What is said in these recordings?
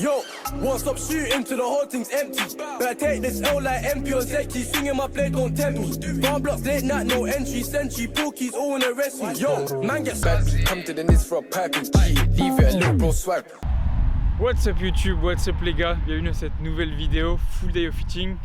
Yo, won't stop shooting till the whole thing's empty. Better take this L like MP or Zeki. Swinging my blade, don't tempt me. Farm blocks, late night, no entry. Sentry, Pookies, all in the rest me. Yo, man gets bad. Come to the Nis for a piping G. Leave it a little bro swag. What's up YouTube, what's up les gars, bienvenue à cette nouvelle vidéo Full Day of Fitting.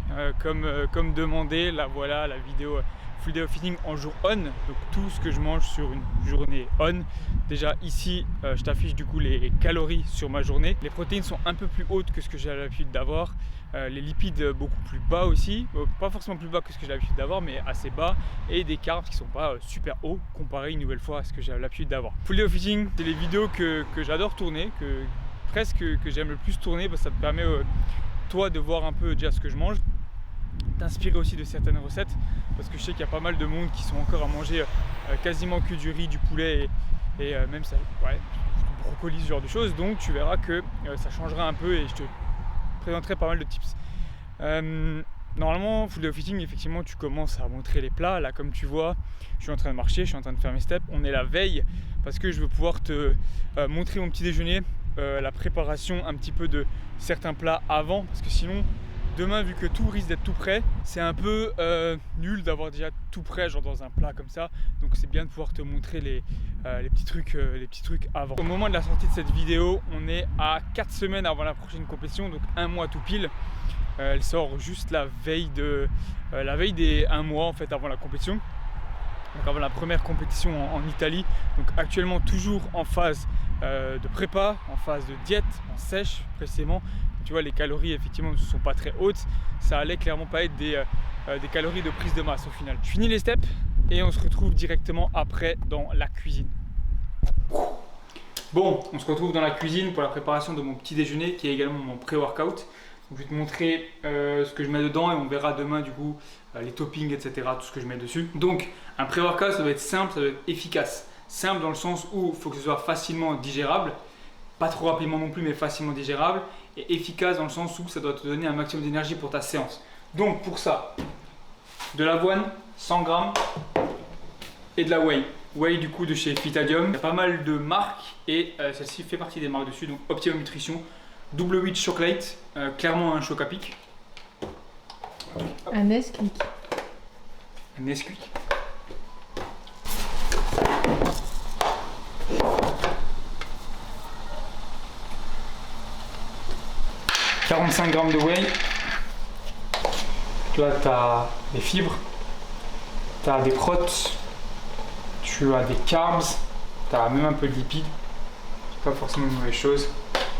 Comme demandé, là voilà la vidéo Full Day of Fitting en jour on. Donc tout ce que je mange sur une journée on. Déjà ici, je t'affiche du coup les calories sur ma journée. Les protéines sont un peu plus hautes que ce que j'ai l'habitude d'avoir. Les lipides beaucoup plus bas aussi. Pas forcément plus bas que ce que j'ai l'habitude d'avoir, mais assez bas. Et des carbs qui sont pas super hauts comparé une nouvelle fois à ce que j'ai l'habitude d'avoir. Full Day of Fitting, c'est les vidéos que j'adore tourner, que j'aime le plus tourner, parce que ça te permet toi de voir un peu déjà ce que je mange, t'inspirer aussi de certaines recettes, parce que je sais qu'il y a pas mal de monde qui sont encore à manger quasiment que du riz, du poulet et même ça, ouais, du brocoli, ce genre de choses. Donc tu verras que ça changera un peu et je te présenterai pas mal de tips. Normalement, Full Day of Fitting, effectivement, tu commences à montrer les plats. Là, comme tu vois, je suis en train de marcher, je suis en train de faire mes steps. On est la veille parce que je veux pouvoir te montrer mon petit déjeuner, la préparation un petit peu de certains plats avant, parce que sinon, demain, vu que tout risque d'être tout prêt, c'est un peu nul d'avoir déjà tout prêt, genre dans un plat comme ça. Donc, c'est bien de pouvoir te montrer les petits trucs avant. Au moment de la sortie de cette vidéo, on est à 4 semaines avant la prochaine compétition, donc un mois tout pile. Elle sort juste la veille des 1 mois en fait avant la compétition, donc avant la première compétition en Italie. Donc actuellement toujours en phase de prépa, en phase de diète, en sèche précisément. Tu vois, les calories effectivement ne sont pas très hautes, ça allait clairement pas être des calories de prise de masse au final. Je finis les steps et on se retrouve directement après dans la cuisine. Bon, on se retrouve dans la cuisine pour la préparation de mon petit déjeuner qui est également mon pré-workout. Donc, je vais te montrer ce que je mets dedans et on verra demain du coup les toppings, etc. Tout ce que je mets dessus. Donc un pré-workout, ça doit être simple, ça doit être efficace. Simple dans le sens où il faut que ce soit facilement digérable, pas trop rapidement non plus, mais facilement digérable, et efficace dans le sens où ça doit te donner un maximum d'énergie pour ta séance. Donc pour ça, de l'avoine, 100 grammes et de la whey. Whey du coup de chez Fitadium. Il y a pas mal de marques et celle-ci fait partie des marques dessus, donc Optimum Nutrition. Double wheat chocolate, clairement un choc à pic. Un Nesquik. Un Nesquik. « 45 grammes de whey. » Là, tu as des fibres, tu as des protes, tu as des carbs, tu as même un peu de lipides. C'est pas forcément une mauvaise chose.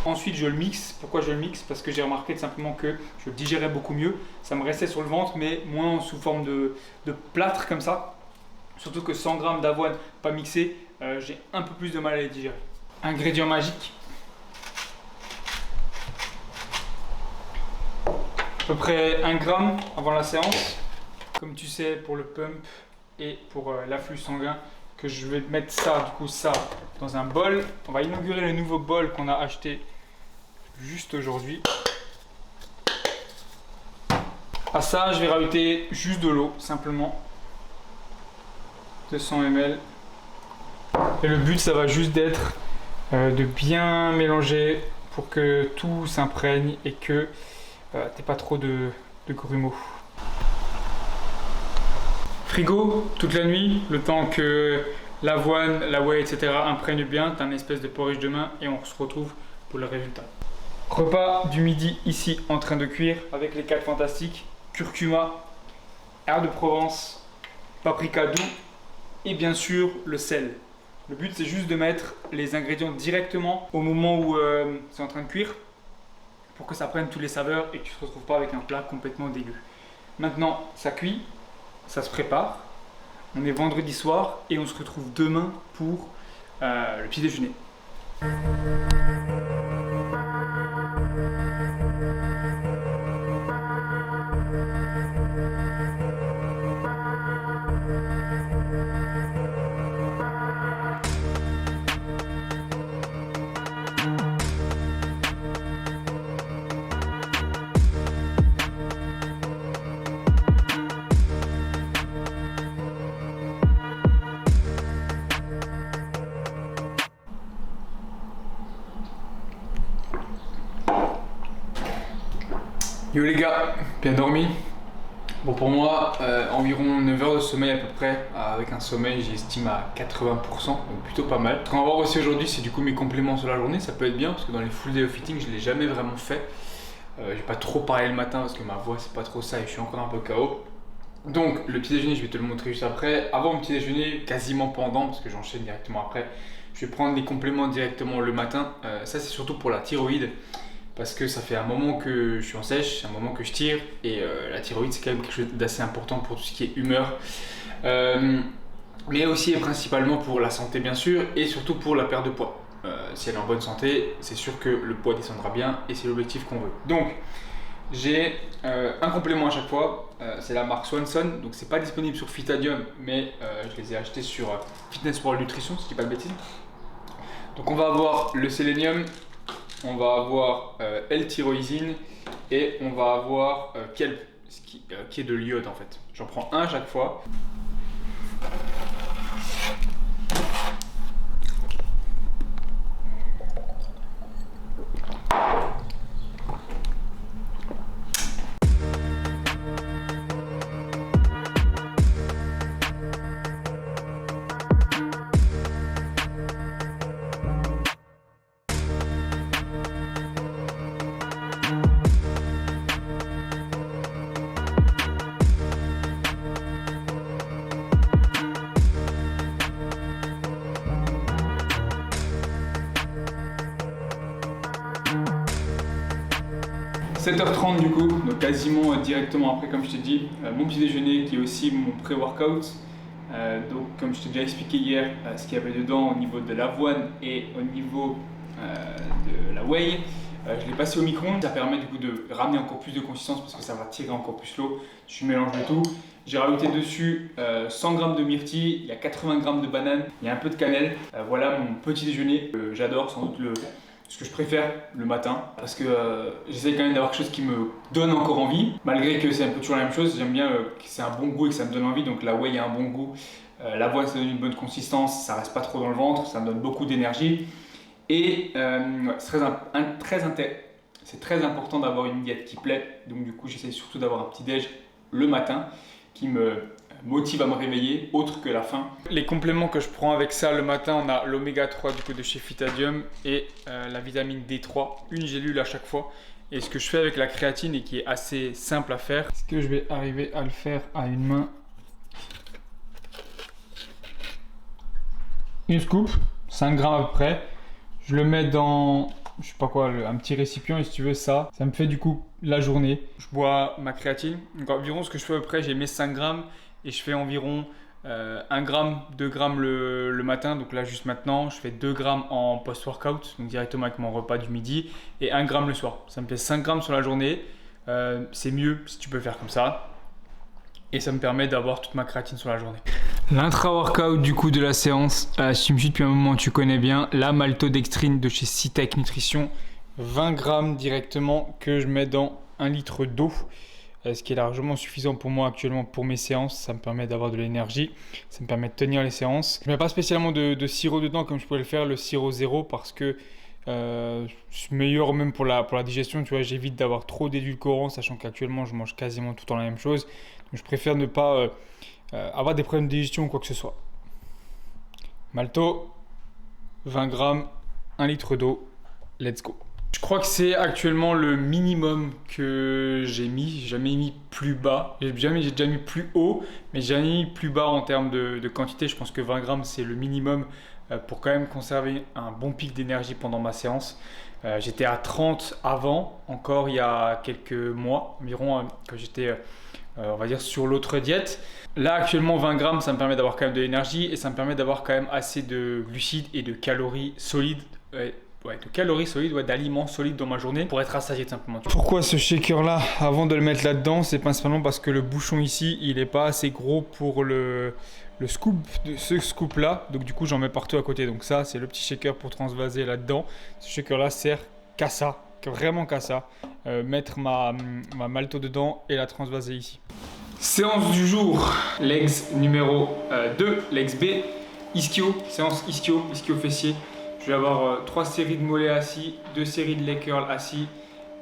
Ensuite, je le mixe. Pourquoi je le mixe? Parce que j'ai remarqué tout simplement que je le digérais beaucoup mieux. Ça me restait sur le ventre, mais moins sous forme de plâtre comme ça. Surtout que 100 grammes d'avoine pas mixé, j'ai un peu plus de mal à les digérer. Ingrédient magique. À peu près 1 gramme avant la séance. Comme tu sais, pour le pump et pour l'afflux sanguin, que je vais mettre ça, dans un bol. On va inaugurer le nouveau bol qu'on a acheté juste aujourd'hui. À ça, je vais rajouter juste de l'eau, simplement. 200 ml. Et le but, ça va juste d'être de bien mélanger pour que tout s'imprègne et que t'aies pas trop de grumeaux. Frigo toute la nuit, le temps que l'avoine, la whey, etc. imprègnent bien. T'as une espèce de porridge de main et on se retrouve pour le résultat. Repas du midi ici en train de cuire avec les 4 fantastiques, curcuma, herbes de Provence, paprika doux et bien sûr le sel. Le but c'est juste de mettre les ingrédients directement au moment où c'est en train de cuire pour que ça prenne tous les saveurs et que tu ne te retrouves pas avec un plat complètement dégueu. Maintenant ça cuit, ça se prépare, on est vendredi soir et on se retrouve demain pour le petit déjeuner. Yo les gars, bien dormi? Bon pour moi, environ 9 heures de sommeil à peu près, avec un sommeil j'estime à 80%, donc plutôt pas mal. Ce qu'on va voir aussi aujourd'hui c'est du coup mes compléments sur la journée, ça peut être bien parce que dans les full day of eating je l'ai jamais vraiment fait. J'ai pas trop parlé le matin parce que ma voix c'est pas trop ça et je suis encore un peu KO. Donc le petit déjeuner je vais te le montrer juste après. Avant mon petit déjeuner, quasiment pendant parce que j'enchaîne directement après, je vais prendre des compléments directement le matin. Ça c'est surtout pour la thyroïde. Parce que ça fait un moment que je suis en sèche, un moment que je tire et la thyroïde c'est quand même quelque chose d'assez important pour tout ce qui est humeur. Mais aussi et principalement pour la santé bien sûr et surtout pour la perte de poids. Si elle est en bonne santé, c'est sûr que le poids descendra bien et c'est l'objectif qu'on veut. Donc j'ai un complément à chaque fois, c'est la marque Swanson, donc c'est pas disponible sur Fitadium mais je les ai achetés sur Fitness World Nutrition si je dis pas de bêtises. Donc on va avoir le sélénium, on va avoir L-tyrosine et on va avoir kelp, qui est de l'iode en fait. J'en prends un à chaque fois. « 7h30 du coup, donc quasiment directement après comme je t'ai dit, mon petit déjeuner qui est aussi mon pré-workout. Donc comme je t'ai déjà expliqué hier, ce qu'il y avait dedans au niveau de l'avoine et au niveau de la whey. Je l'ai passé au micro-ondes, ça permet du coup de ramener encore plus de consistance parce que ça va tirer encore plus l'eau. Je mélange le tout. J'ai rajouté dessus 100 g de myrtille, il y a 80 g de banane, il y a un peu de cannelle. Voilà mon petit déjeuner. J'adore sans doute ce que je préfère le matin parce que j'essaie quand même d'avoir quelque chose qui me donne encore envie malgré que c'est un peu toujours la même chose. J'aime bien que c'est un bon goût et que ça me donne envie, donc la whey a un bon goût, l'avoine ça donne une bonne consistance, ça reste pas trop dans le ventre, ça me donne beaucoup d'énergie et c'est très important d'avoir une diète qui plaît, donc du coup j'essaie surtout d'avoir un petit déj le matin qui me motive à me réveiller autre que la faim. Les compléments que je prends avec ça le matin, on a l'oméga 3 du coup de chez Fitadium et la vitamine D3, une gélule à chaque fois. Et ce que je fais avec la créatine et qui est assez simple à faire, est-ce que je vais arriver à le faire à une main? Une scoop, 5 grammes à peu près. Je le mets dans, je sais pas quoi, un petit récipient et si tu veux ça me fait du coup la journée. Je bois ma créatine, donc environ ce que je fais à peu près, j'ai mes 5 grammes. Et je fais environ 1 gramme, 2 grammes le matin. Donc là, juste maintenant, je fais 2 grammes en post-workout, donc directement avec mon repas du midi, et 1 gramme le soir. Ça me fait 5 grammes sur la journée. C'est mieux si tu peux faire comme ça. Et ça me permet d'avoir toute ma créatine sur la journée. L'intra-workout du coup de la séance, si tu me suis depuis un moment, tu connais bien la maltodextrine de chez Cytec Nutrition. 20 grammes directement que je mets dans 1 litre d'eau. Ce qui est largement suffisant pour moi actuellement pour mes séances. Ça me permet d'avoir de l'énergie, ça me permet de tenir les séances. Je ne mets pas spécialement de sirop dedans comme je pourrais le faire, le sirop zéro, parce que c'est meilleur même pour la digestion. Tu vois, j'évite d'avoir trop d'édulcorants, sachant qu'actuellement je mange quasiment tout le temps la même chose. Donc je préfère ne pas avoir des problèmes de digestion ou quoi que ce soit. Malto, 20 grammes, 1 litre d'eau, let's go. Je crois que c'est actuellement le minimum que j'ai mis. J'ai jamais mis plus bas. J'ai déjà mis plus haut, mais j'ai jamais mis plus bas en termes de quantité. Je pense que 20 grammes, c'est le minimum pour quand même conserver un bon pic d'énergie pendant ma séance. J'étais à 30 avant, encore il y a quelques mois environ, quand j'étais, on va dire, sur l'autre diète. Là, actuellement, 20 grammes, ça me permet d'avoir quand même de l'énergie et ça me permet d'avoir quand même assez de glucides et de calories solides. D'aliments solides dans ma journée pour être rassasié simplement. Pourquoi ce shaker là, avant de le mettre là-dedans, c'est principalement parce que le bouchon ici, il n'est pas assez gros pour le scoop, ce scoop là, donc du coup j'en mets partout à côté. Donc ça, c'est le petit shaker pour transvaser là-dedans. Ce shaker là sert qu'à ça, vraiment qu'à ça, mettre ma malto dedans et la transvaser ici. Séance du jour, legs numéro 2, legs B, ischio, séance ischio fessier. Je vais avoir 3 séries de mollets assis, 2 séries de leg curl assis,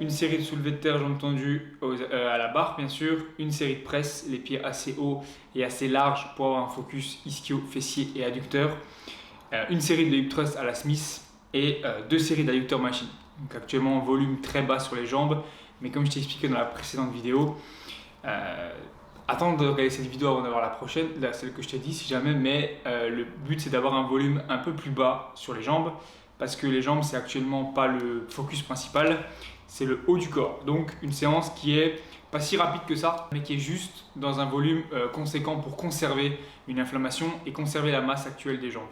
une série de soulevés de terre, jambes tendues à la barre bien sûr, une série de presse, les pieds assez hauts et assez larges pour avoir un focus ischio, fessier et adducteur, une série de hip thrust à la Smith et 2 séries d'adducteurs machine. Donc actuellement volume très bas sur les jambes, mais comme je t'ai expliqué dans la précédente vidéo, attends de regarder cette vidéo avant d'avoir la prochaine, celle que je t'ai dit si jamais, mais le but c'est d'avoir un volume un peu plus bas sur les jambes, parce que les jambes c'est actuellement pas le focus principal, c'est le haut du corps. Donc une séance qui est pas si rapide que ça, mais qui est juste dans un volume conséquent pour conserver une inflammation et conserver la masse actuelle des jambes.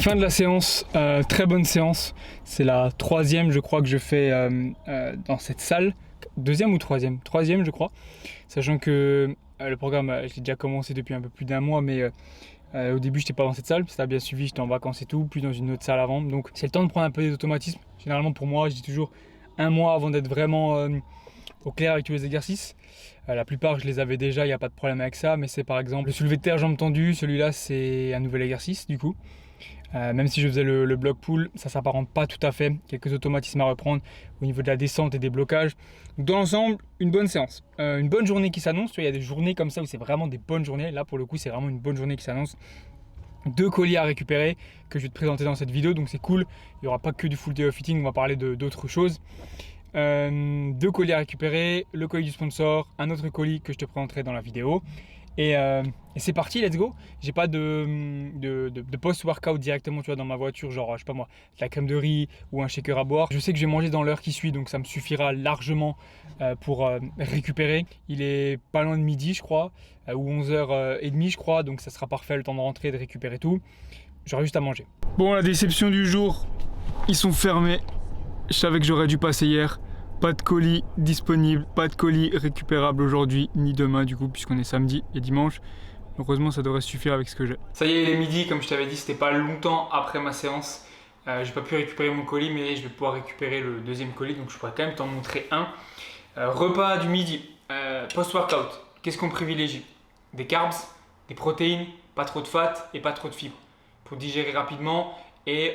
Fin de la séance, très bonne séance. C'est la 3e je crois que je fais dans cette salle. 2e ou 3e? 3e je crois. Sachant que le programme, je l'ai déjà commencé depuis un peu plus d'1 mois, mais au début j'étais pas dans cette salle. Si t'as bien suivi, j'étais en vacances et tout, puis dans une autre salle avant. Donc c'est le temps de prendre un peu des automatismes. Généralement pour moi, je dis toujours 1 mois avant d'être vraiment au clair avec tous les exercices. La plupart je les avais déjà, il n'y a pas de problème avec ça. Mais c'est par exemple le soulevé de terre jambes tendues. Celui-là c'est un nouvel exercice du coup. Même si je faisais le bloc pull, ça s'apparente pas tout à fait. Quelques automatismes à reprendre au niveau de la descente et des blocages. Donc dans l'ensemble, une bonne séance. Une bonne journée qui s'annonce. Il y a des journées comme ça où c'est vraiment des bonnes journées. Là pour le coup, c'est vraiment une bonne journée qui s'annonce. 2 colis à récupérer que je vais te présenter dans cette vidéo. Donc c'est cool. Il n'y aura pas que du full day of fitting. On va parler d'autres choses. 2 colis à récupérer. Le colis du sponsor. Un autre colis que je te présenterai dans la vidéo. Et c'est parti, let's go. J'ai pas de post-workout directement, tu vois, dans ma voiture, genre, je sais pas moi, de la crème de riz ou un shaker à boire. Je sais que je vais manger dans l'heure qui suit, donc ça me suffira largement pour récupérer. Il est pas loin de midi, je crois, ou 11h30, je crois, donc ça sera parfait, le temps de rentrer, de récupérer tout. J'aurai juste à manger. Bon, la déception du jour, ils sont fermés. Je savais que j'aurais dû passer hier. Pas de colis disponible, pas de colis récupérable aujourd'hui ni demain du coup puisqu'on est samedi et dimanche. Heureusement ça devrait suffire avec ce que j'ai. Ça y est, il est midi, comme je t'avais dit, c'était pas longtemps après ma séance. J'ai pas pu récupérer mon colis mais je vais pouvoir récupérer le 2e colis, donc je pourrais quand même t'en montrer un. Repas du midi, post-workout, qu'est-ce qu'on privilégie? Des carbs, des protéines, pas trop de fat et pas trop de fibres pour digérer rapidement et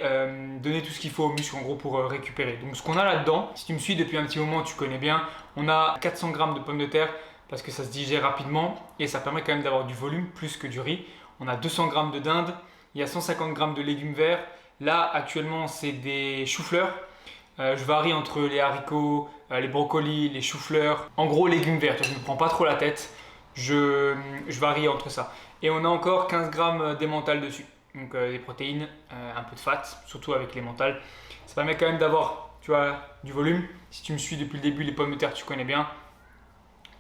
donner tout ce qu'il faut aux muscles en gros pour récupérer. Donc ce qu'on a là-dedans, si tu me suis depuis un petit moment, tu connais bien, on a 400 g de pommes de terre parce que ça se digère rapidement et ça permet quand même d'avoir du volume plus que du riz. On a 200 g de dinde, il y a 150 g de légumes verts. Là actuellement c'est des choux-fleurs. Je varie entre les haricots, les brocolis, les choux-fleurs. En gros légumes verts, je ne me prends pas trop la tête. je varie entre ça. Et on a encore 15 grammes d'emmental dessus. Donc des protéines, un peu de fat, surtout avec l'emmental. Ça permet quand même d'avoir, tu vois, du volume. Si tu me suis depuis le début, les pommes de terre, tu connais bien.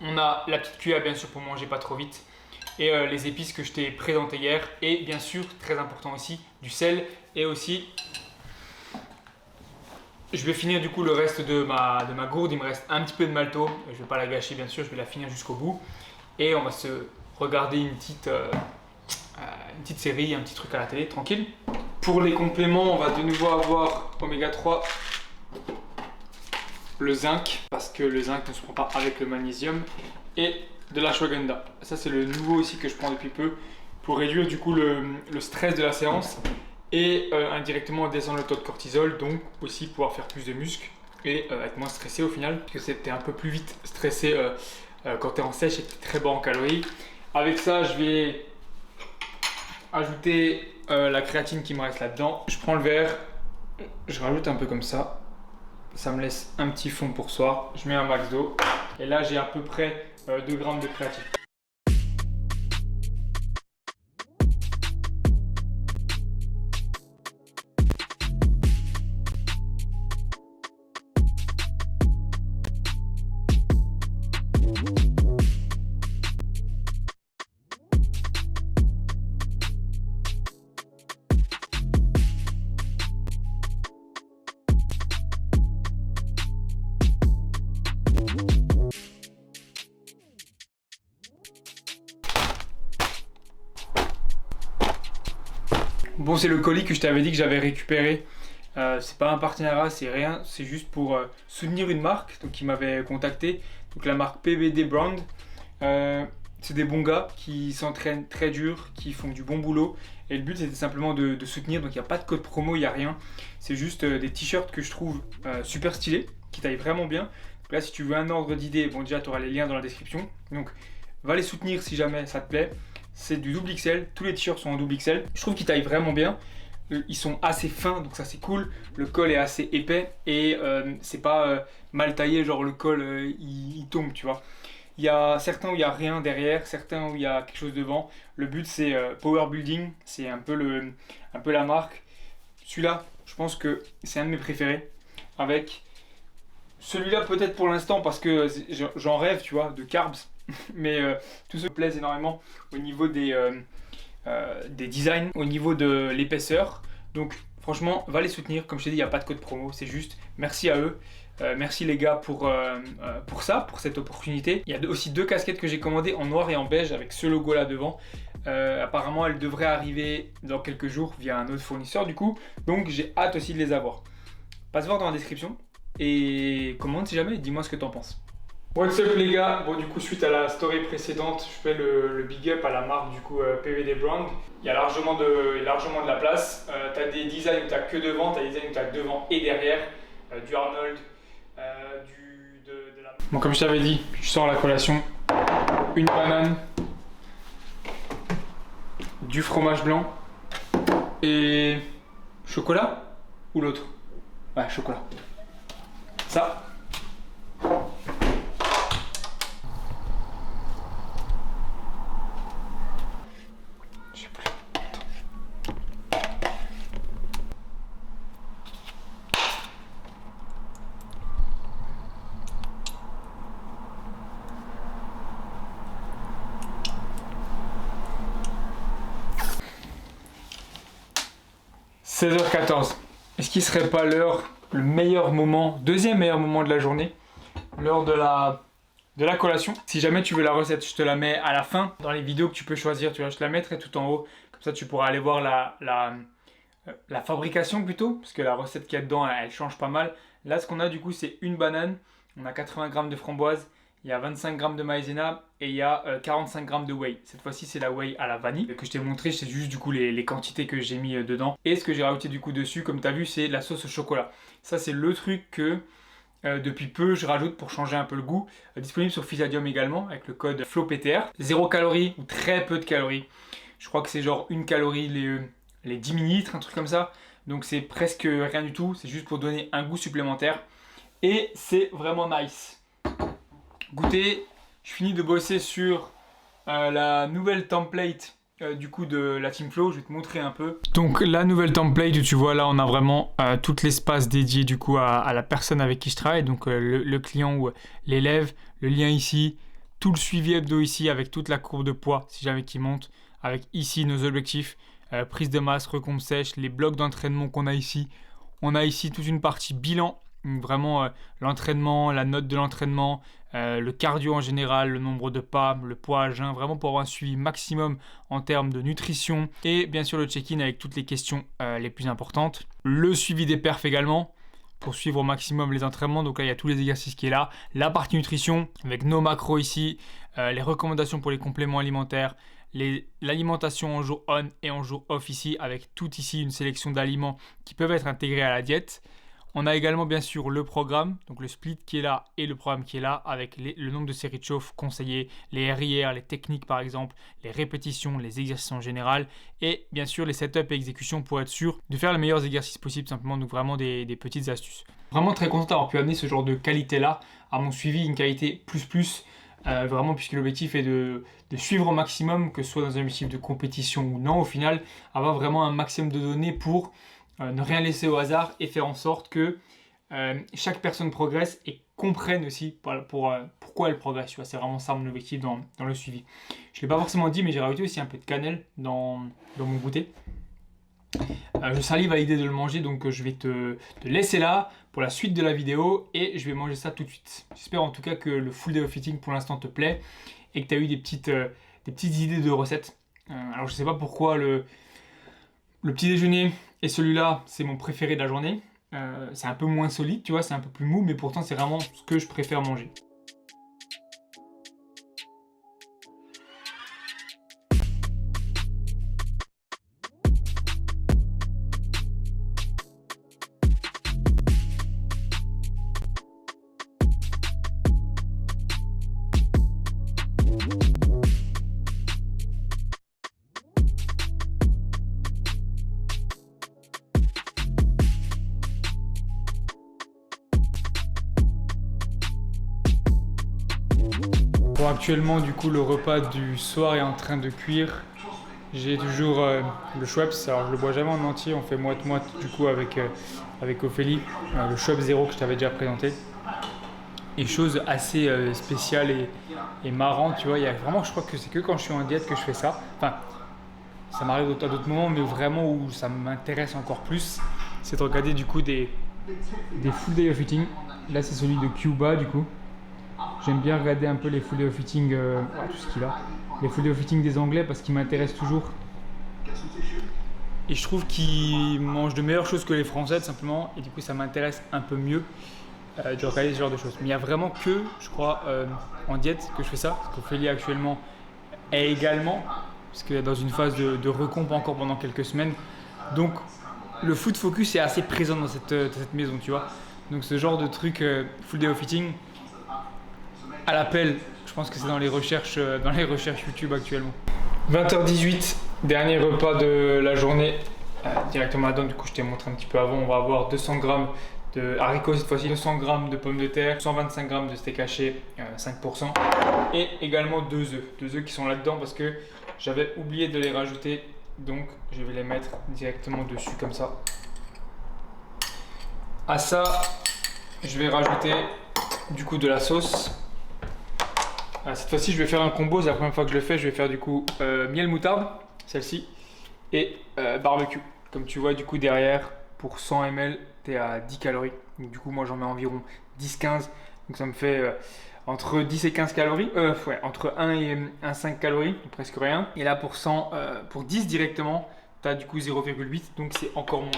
On a la petite cuillère bien sûr pour manger pas trop vite. Et les épices que je t'ai présentées hier. Et bien sûr, très important aussi, du sel. Et aussi, je vais finir du coup le reste de ma gourde. Il me reste un petit peu de malto. Je ne vais pas la gâcher bien sûr, je vais la finir jusqu'au bout. Et on va se regarder une petite série, un petit truc à la télé, tranquille. Pour les compléments, on va de nouveau avoir oméga 3, le zinc, parce que le zinc ne se prend pas avec le magnésium, et de l'ashwagandha. Ça c'est le nouveau aussi que je prends depuis peu, pour réduire du coup le stress de la séance, et indirectement descendre le taux de cortisol, donc aussi pouvoir faire plus de muscles, et être moins stressé au final, parce que c'était un peu plus vite stressé quand tu es en sèche et que tu es très bas en calories. Avec ça, je vais ajouter la créatine qui me reste là-dedans. Je prends le verre, je rajoute un peu comme ça. Ça me laisse un petit fond pour soir. Je mets un max d'eau. Et là, j'ai à peu près 2 grammes de créatine. Bon, c'est le colis que je t'avais dit que j'avais récupéré. C'est pas un partenariat, c'est rien, c'est juste pour soutenir une marque donc, qui m'avait contacté. Donc la marque PBD Brand. C'est des bons gars qui s'entraînent très dur, qui font du bon boulot. Et le but c'était simplement de soutenir. Donc il n'y a pas de code promo, il n'y a rien. C'est juste des t-shirts que je trouve super stylés, qui taillent vraiment bien. Donc là, si tu veux un ordre d'idée, bon déjà tu auras les liens dans la description. Donc va les soutenir si jamais ça te plaît. C'est du double XL, tous les t-shirts sont en double XL. Je trouve qu'ils taillent vraiment bien. Ils sont assez fins, donc ça c'est cool. Le col est assez épais et c'est pas mal taillé, genre le col il tombe, tu vois. Il y a certains où il n'y a rien derrière, certains où il y a quelque chose devant. Le but c'est power building, c'est un peu la marque. Celui-là, je pense que c'est un de mes préférés. Avec celui-là peut-être pour l'instant parce que j'en rêve, tu vois, de carbs. Mais tout ça me plaise énormément au niveau des designs, au niveau de l'épaisseur. Donc franchement, va les soutenir. Comme je t'ai dit, il n'y a pas de code promo, c'est juste merci à eux. Merci les gars pour cette opportunité. Il y a aussi 2 casquettes que j'ai commandées en noir et en beige avec ce logo là devant. Apparemment, elles devraient arriver dans quelques jours via un autre fournisseur du coup. Donc j'ai hâte aussi de les avoir. Passe voir dans la description et commande si jamais. Dis-moi ce que t'en penses. What's up les gars, bon du coup suite à la story précédente, je fais le big up à la marque du coup PBD Brand. Il y a largement de la place. Tu as des designs où tu n'as que devant, tu as des designs où tu as devant et derrière. Du Arnold, de la... Bon comme je t'avais dit, je sors la collation. Une banane, du fromage blanc et chocolat ou l'autre? Ouais, chocolat. Ça. « 16h14. Est-ce qu'il serait pas l'heure, le meilleur moment, deuxième meilleur moment de la journée, l'heure de la collation? Si jamais tu veux la recette, je te la mets à la fin dans les vidéos que tu peux choisir. Tu vois, je te la mettrai tout en haut. Comme ça, tu pourras aller voir la fabrication plutôt, parce que la recette qu'il y a dedans, elle change pas mal. Là, ce qu'on a du coup, c'est une banane. On a 80 g de framboise. Il y a 25 g de maïzena et il y a 45 g de whey. Cette fois-ci, c'est la whey à la vanille que je t'ai montré. C'est juste du coup les quantités que j'ai mis dedans. Et ce que j'ai rajouté du coup dessus, comme tu as vu, c'est la sauce au chocolat. Ça, c'est le truc que depuis peu, je rajoute pour changer un peu le goût. Disponible sur Physiadium également avec le code FLOPTR. 0 calories ou très peu de calories. Je crois que c'est genre 1 calorie les 10 ml, un truc comme ça. Donc c'est presque rien du tout. C'est juste pour donner un goût supplémentaire. Et c'est vraiment nice. Goûter, je finis de bosser sur la nouvelle template du coup de la Team Flow, je vais te montrer un peu. Donc la nouvelle template, tu vois là on a vraiment tout l'espace dédié du coup à la personne avec qui je travaille, donc le client ou l'élève, le lien ici, tout le suivi hebdo ici avec toute la courbe de poids si jamais qui monte, avec ici nos objectifs, prise de masse, recompe sèche, les blocs d'entraînement qu'on a ici. On a ici toute une partie bilan, vraiment l'entraînement, la note de l'entraînement, le cardio en général, le nombre de pas, le poids à jeun, vraiment pour avoir un suivi maximum en termes de nutrition et bien sûr le check-in avec toutes les questions les plus importantes. Le suivi des perfs également pour suivre au maximum les entraînements, donc là il y a tous les exercices qui est là, la partie nutrition avec nos macros ici, les recommandations pour les compléments alimentaires, l'alimentation en jour on et en jour off ici avec tout ici une sélection d'aliments qui peuvent être intégrés à la diète. On a également bien sûr le programme, donc le split qui est là et le programme qui est là avec le nombre de séries de chauffe conseillées, les RIR, les techniques par exemple, les répétitions, les exercices en général et bien sûr les setups et exécutions pour être sûr de faire les meilleurs exercices possibles simplement, donc vraiment des petites astuces. Vraiment très content d'avoir pu amener ce genre de qualité là à mon suivi, une qualité plus, vraiment puisque l'objectif est de suivre au maximum, que ce soit dans un objectif de compétition ou non, au final avoir vraiment un maximum de données pour ne rien laisser au hasard et faire en sorte que chaque personne progresse et comprenne aussi pourquoi elle progresse. C'est vraiment ça mon objectif dans le suivi. Je ne l'ai pas forcément dit, mais j'ai rajouté aussi un peu de cannelle dans mon goûter. Je salive à l'idée de le manger, donc je vais te laisser là pour la suite de la vidéo et je vais manger ça tout de suite. J'espère en tout cas que le full day of eating pour l'instant te plaît et que tu as eu des petites idées de recettes. Alors je ne sais pas pourquoi le petit déjeuner et celui-là, c'est mon préféré de la journée. C'est un peu moins solide, tu vois, c'est un peu plus mou, mais pourtant c'est vraiment ce que je préfère manger. Bon, actuellement, du coup, le repas du soir est en train de cuire. J'ai toujours le Schweppes, alors je le bois jamais en entier, on fait moite-moite du coup avec Ophélie, le Schweppes Zéro que je t'avais déjà présenté. Et chose assez spéciale et marrante, tu vois, il y a vraiment, je crois que c'est que quand je suis en diète que je fais ça. Enfin, ça m'arrive à d'autres moments, mais vraiment où ça m'intéresse encore plus, c'est de regarder du coup des full day of eating. Là, c'est celui de Cuba du coup. J'aime bien regarder un peu les full day of eating, tout ce qu'il a. Les full day of eating des Anglais parce qu'ils m'intéressent toujours. Et je trouve qu'ils mangent de meilleures choses que les Français tout simplement. Et du coup ça m'intéresse un peu mieux de regarder ce genre de choses. Mais il n'y a vraiment que, je crois, en diète que je fais ça. Parce qu'Ophélie actuellement est également, parce qu'elle est dans une phase de recomp encore pendant quelques semaines. Donc le food focus est assez présent dans cette maison, tu vois. Donc ce genre de truc full day of eating, à l'appel, je pense que c'est dans les recherches YouTube actuellement. 20h18, dernier repas de la journée, directement à la donne, du coup je t'ai montré un petit peu avant. On va avoir 200 g de haricots cette fois-ci, 200 g de pommes de terre, 125 g de steak haché, 5%, et également 2 œufs qui sont là-dedans parce que j'avais oublié de les rajouter, donc je vais les mettre directement dessus comme ça. À ça, je vais rajouter du coup de la sauce. Cette fois-ci, je vais faire un combo. C'est la première fois que je le fais. Je vais faire du coup miel moutarde, celle-ci, et barbecue. Comme tu vois, du coup, derrière, pour 100 ml, tu es à 10 calories. Donc, du coup, moi, j'en mets environ 10-15. Donc, ça me fait entre 10 et 15 calories. Ouais, entre 1 et 1,5 calories, donc presque rien. Et là, pour 10 directement, tu as du coup 0,8. Donc, c'est encore moins.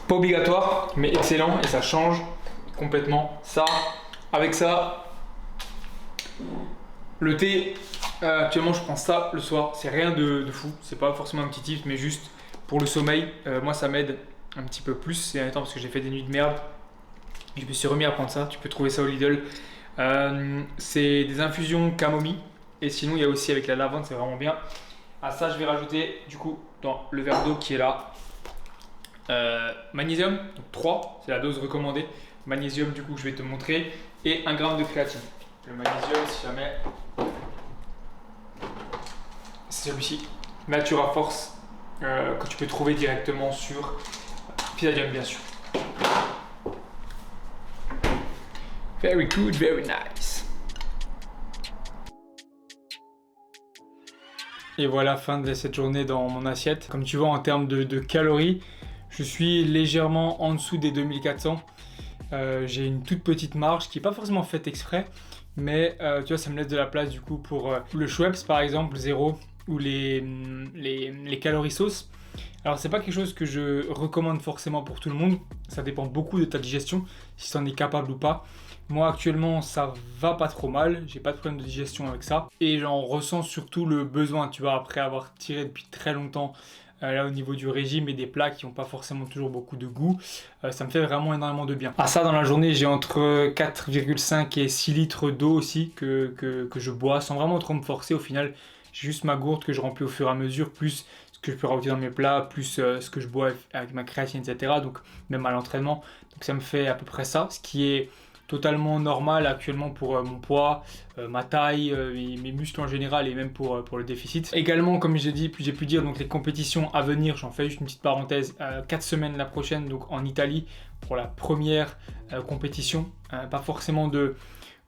Pas obligatoire, mais excellent et ça change complètement ça. Avec ça, le thé, actuellement je prends ça le soir, c'est rien de fou, c'est pas forcément un petit tip, mais juste pour le sommeil. Moi ça m'aide un petit peu plus ces derniers temps parce que j'ai fait des nuits de merde. Je me suis remis à prendre ça, tu peux trouver ça au Lidl. C'est des infusions camomille et sinon il y a aussi avec la lavande, c'est vraiment bien. À ça je vais rajouter du coup dans le verre d'eau qui est là. magnésium, donc 3, c'est la dose recommandée. Magnésium, du coup, je vais te montrer, et 1 gramme de créatine. Le magnésium, si jamais, c'est celui-ci, Natura Force, que tu peux trouver directement sur Phytadium, bien sûr. Very good, very nice. Et voilà, fin de cette journée dans mon assiette. Comme tu vois, en termes de calories, je suis légèrement en dessous des 2400. J'ai une toute petite marge qui n'est pas forcément faite exprès, mais tu vois, ça me laisse de la place du coup pour le Schweppes par exemple, 0, ou les calories sauce. Alors c'est pas quelque chose que je recommande forcément pour tout le monde, ça dépend beaucoup de ta digestion, si tu en es capable ou pas. Moi actuellement ça va pas trop mal, j'ai pas de problème de digestion avec ça, et j'en ressens surtout le besoin, tu vois, après avoir tiré depuis très longtemps là au niveau du régime et des plats qui n'ont pas forcément toujours beaucoup de goût, ça me fait vraiment énormément de bien. À ça, dans la journée, j'ai entre 4,5 et 6 litres d'eau aussi que je bois sans vraiment trop me forcer. Au final, j'ai juste ma gourde que je remplis au fur et à mesure, plus ce que je peux rajouter dans mes plats, plus ce que je bois avec ma créatine, etc. Donc même à l'entraînement, donc ça me fait à peu près ça, ce qui est totalement normal actuellement pour mon poids, ma taille, mes muscles en général, et même pour le déficit. Également, comme j'ai pu dire, donc les compétitions à venir, j'en fais juste une petite parenthèse, 4 semaines la prochaine, donc en Italie, pour la première compétition. Pas forcément de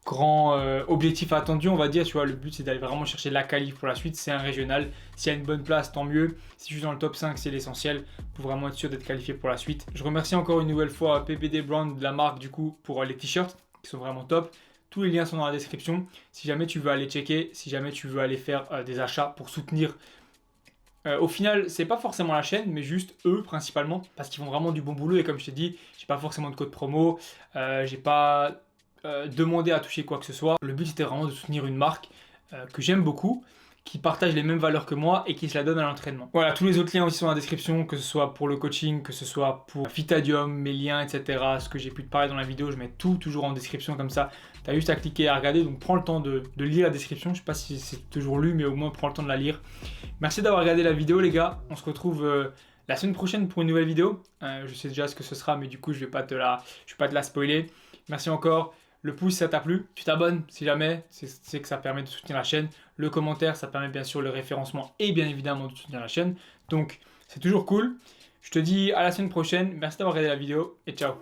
grands objectifs attendus, on va dire, tu vois, le but c'est d'aller vraiment chercher la qualif pour la suite, c'est un régional, s'il y a une bonne place, tant mieux, si je suis dans le top 5, c'est l'essentiel, pour vraiment être sûr d'être qualifié pour la suite. Je remercie encore une nouvelle fois PPD Brand de la marque du coup pour les t-shirts, qui sont vraiment top. Tous les liens sont dans la description, si jamais tu veux aller checker, si jamais tu veux aller faire des achats pour soutenir. Au final, c'est pas forcément la chaîne, mais juste eux principalement, parce qu'ils font vraiment du bon boulot, et comme je t'ai dit, j'ai pas forcément de code promo, j'ai pas demander à toucher quoi que ce soit. Le but c'était vraiment de soutenir une marque que j'aime beaucoup, qui partage les mêmes valeurs que moi et qui se la donne à l'entraînement. Voilà, tous les autres liens aussi sont dans la description, que ce soit pour le coaching, que ce soit pour Phytadium, mes liens, etc. Ce que j'ai pu te parler dans la vidéo, je mets tout toujours en description, comme ça tu as juste à cliquer et à regarder. Donc prends le temps de lire la description, je sais pas si c'est toujours lu, mais au moins prends le temps de la lire. Merci d'avoir regardé la vidéo les gars, on se retrouve la semaine prochaine pour une nouvelle vidéo. Je sais déjà ce que ce sera, mais du coup je vais pas te la spoiler. Merci encore. Le pouce si ça t'a plu, tu t'abonnes si jamais, c'est que ça permet de soutenir la chaîne. Le commentaire, ça permet bien sûr le référencement et bien évidemment de soutenir la chaîne. Donc c'est toujours cool. Je te dis à la semaine prochaine, merci d'avoir regardé la vidéo et ciao.